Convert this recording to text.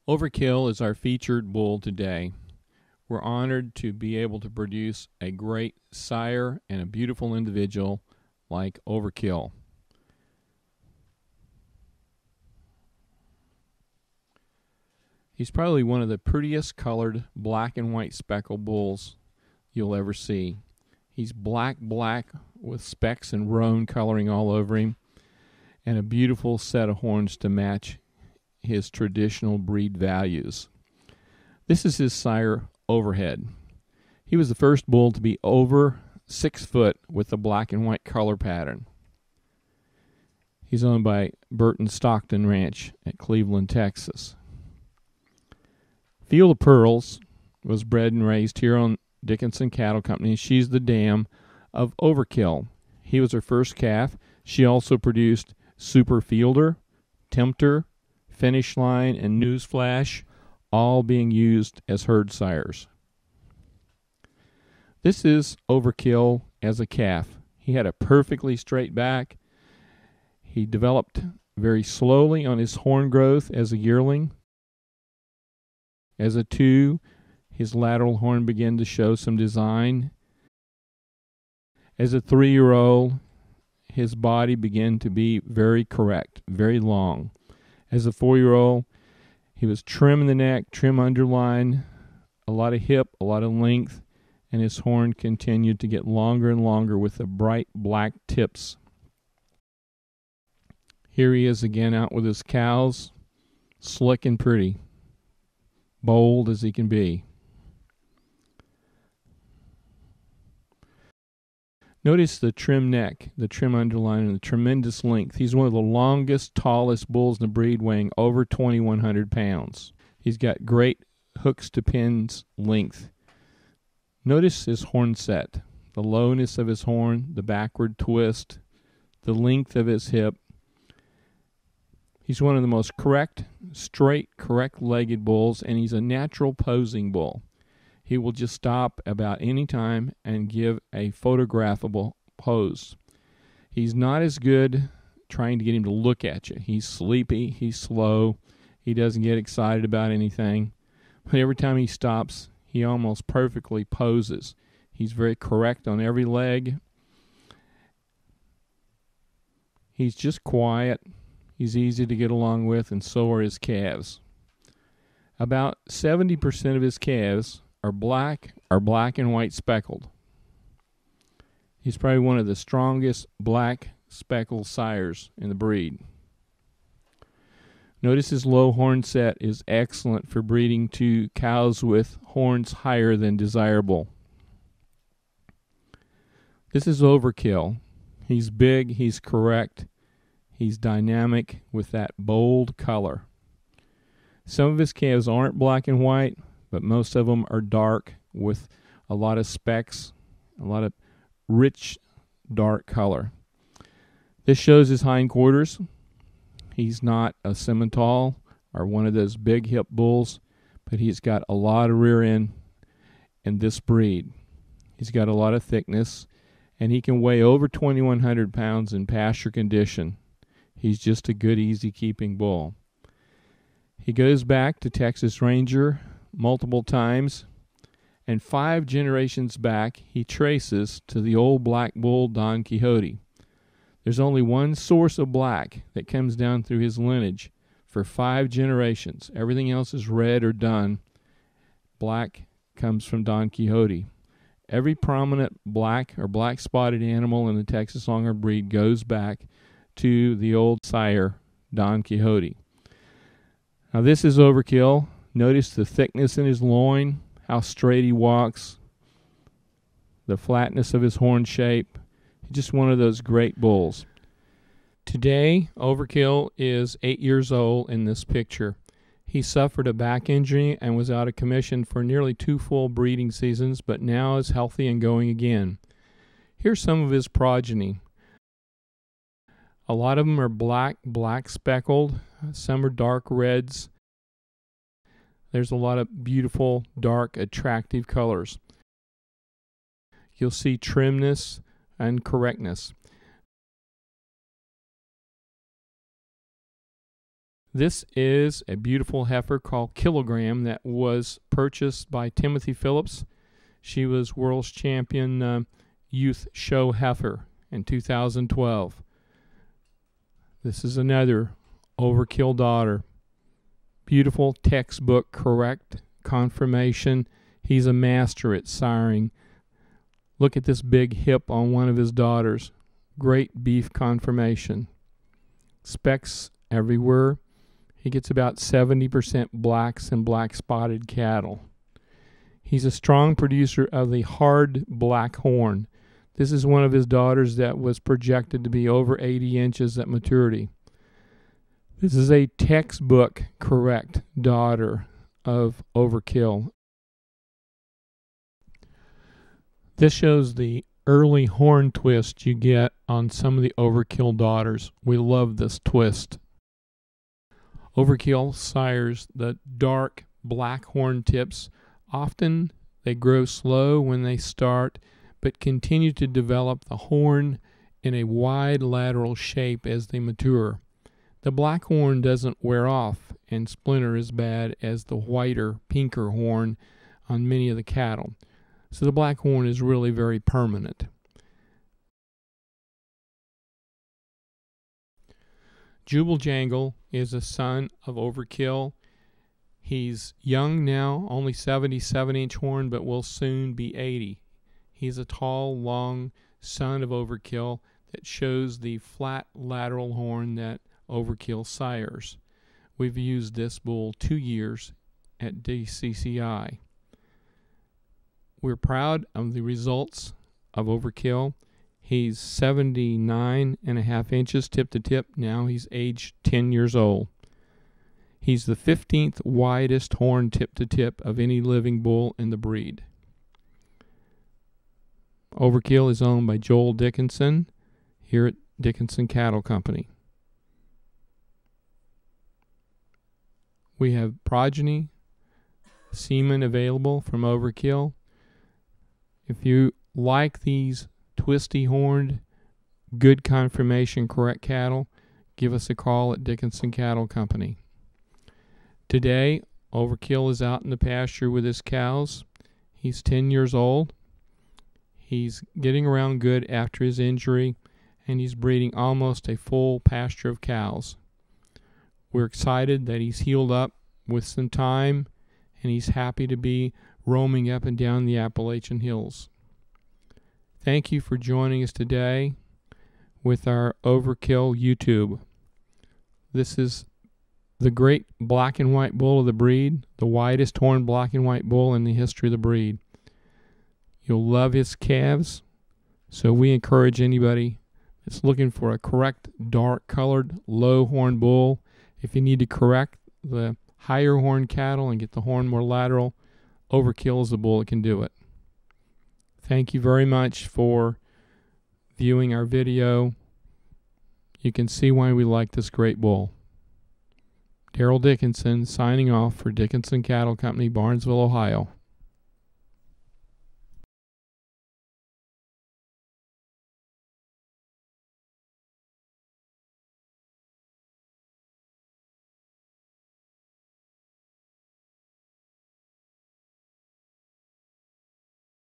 Overkill is our featured bull today. We're honored to be able to produce a great sire and a beautiful individual like Overkill. He's probably one of the prettiest colored black and white speckled bulls you'll ever see. He's black with specks and roan coloring all over him, and a beautiful set of horns to match his traditional breed values. This is his sire, Overhead. He was the first bull to be over 6 foot with the black and white color pattern. He's owned by Burton Stockton Ranch at Cleveland, Texas. Field of Pearls was bred and raised here on Dickinson Cattle Company. She's the dam of Overkill. He was her first calf. She also produced Super Fielder, Tempter, Finish Line, and Newsflash, all being used as herd sires. This is Overkill as a calf. He had a perfectly straight back. He developed very slowly on his horn growth as a yearling. As a 2, his lateral horn began to show some design. As a 3-year-old, his body began to be very correct, very long. As a 4-year-old, he was trim in the neck, trim underline, a lot of hip, a lot of length, and his horn continued to get longer and longer with the bright black tips. Here he is again out with his cows, slick and pretty, bold as he can be. Notice the trim neck, the trim underline, and the tremendous length. He's one of the longest, tallest bulls in the breed, weighing over 2,100 pounds. He's got great hooks to pins length. Notice his horn set, the lowness of his horn, the backward twist, the length of his hip. He's one of the most correct, straight, correct-legged bulls, and he's a natural posing bull. He will just stop about any time and give a photographable pose. He's not as good trying to get him to look at you. He's sleepy, he's slow, he doesn't get excited about anything. But every time he stops, he almost perfectly poses. He's very correct on every leg. He's just quiet. He's easy to get along with, and so are his calves. About 70% of his calves are black and white speckled. He's probably one of the strongest black speckled sires in the breed. Notice his low horn set is excellent for breeding to cows with horns higher than desirable. This is Overkill. He's big, he's correct, he's dynamic with that bold color. Some of his calves aren't black and white, but most of them are dark with a lot of specks, a lot of rich dark color. This shows his hindquarters. He's not a Simmental or one of those big hip bulls, but he's got a lot of rear end in this breed. He's got a lot of thickness, and he can weigh over 2,100 pounds in pasture condition. He's just a good, easy-keeping bull. He goes back to Texas Ranger multiple times, and 5 generations back he traces to the old black bull Don Quixote. There's only one source of black that comes down through his lineage for 5 generations. Everything else is red or dun. Black comes from Don Quixote. Every prominent black or black spotted animal in the Texas Longhorn breed goes back to the old sire, Don Quixote. Now this is Overkill. Notice the thickness in his loin, how straight he walks, the flatness of his horn shape. He's just one of those great bulls. Today, Overkill is 8 years old in this picture. He suffered a back injury and was out of commission for nearly 2 full breeding seasons, but now is healthy and going again. Here's some of his progeny. A lot of them are black speckled. Some are dark reds. There's a lot of beautiful, dark, attractive colors. You'll see trimness and correctness. This is a beautiful heifer called Kilogram that was purchased by Timothy Phillips. She was world's champion youth show heifer in 2012. This is another Overkill daughter. Beautiful textbook correct conformation. He's a master at siring. Look at this big hip on one of his daughters. Great beef conformation. Specks everywhere. He gets about 70% blacks and black spotted cattle. He's a strong producer of the hard black horn. This is one of his daughters that was projected to be over 80 inches at maturity. This is a textbook correct daughter of Overkill. This shows the early horn twist you get on some of the Overkill daughters. We love this twist. Overkill sires the dark black horn tips. Often they grow slow when they start, but continue to develop the horn in a wide lateral shape as they mature. The black horn doesn't wear off and splinter as bad as the whiter, pinker horn on many of the cattle. So the black horn is really very permanent. Jubal Jangle is a son of Overkill. He's young now, only 77-inch horn, but will soon be 80. He's a tall, long son of Overkill that shows the flat lateral horn that Overkill sires. We've used this bull 2 years at DCCI. We're proud of the results of Overkill. He's 79.5 inches tip to tip. Now he's aged 10 years old. He's the 15th widest horn tip to tip of any living bull in the breed. Overkill is owned by Joel Dickinson here at Dickinson Cattle Company. We have Progeny semen available from Overkill. If you like these twisty horned, good conformation, correct cattle, give us a call at Dickinson Cattle Company. Today, Overkill is out in the pasture with his cows. He's 10 years old. He's getting around good after his injury, and he's breeding almost a full pasture of cows. We're excited that he's healed up with some time, and he's happy to be roaming up and down the Appalachian Hills. Thank you for joining us today with our Overkill YouTube. This is the great black and white bull of the breed, the widest horn black and white bull in the history of the breed. You'll love his calves, so we encourage anybody that's looking for a correct, dark-colored, low-horn bull. If you need to correct the higher horn cattle and get the horn more lateral, Overkill is the bull that can do it. Thank you very much for viewing our video. You can see why we like this great bull. Daryl Dickinson signing off for Dickinson Cattle Company, Barnesville, Ohio.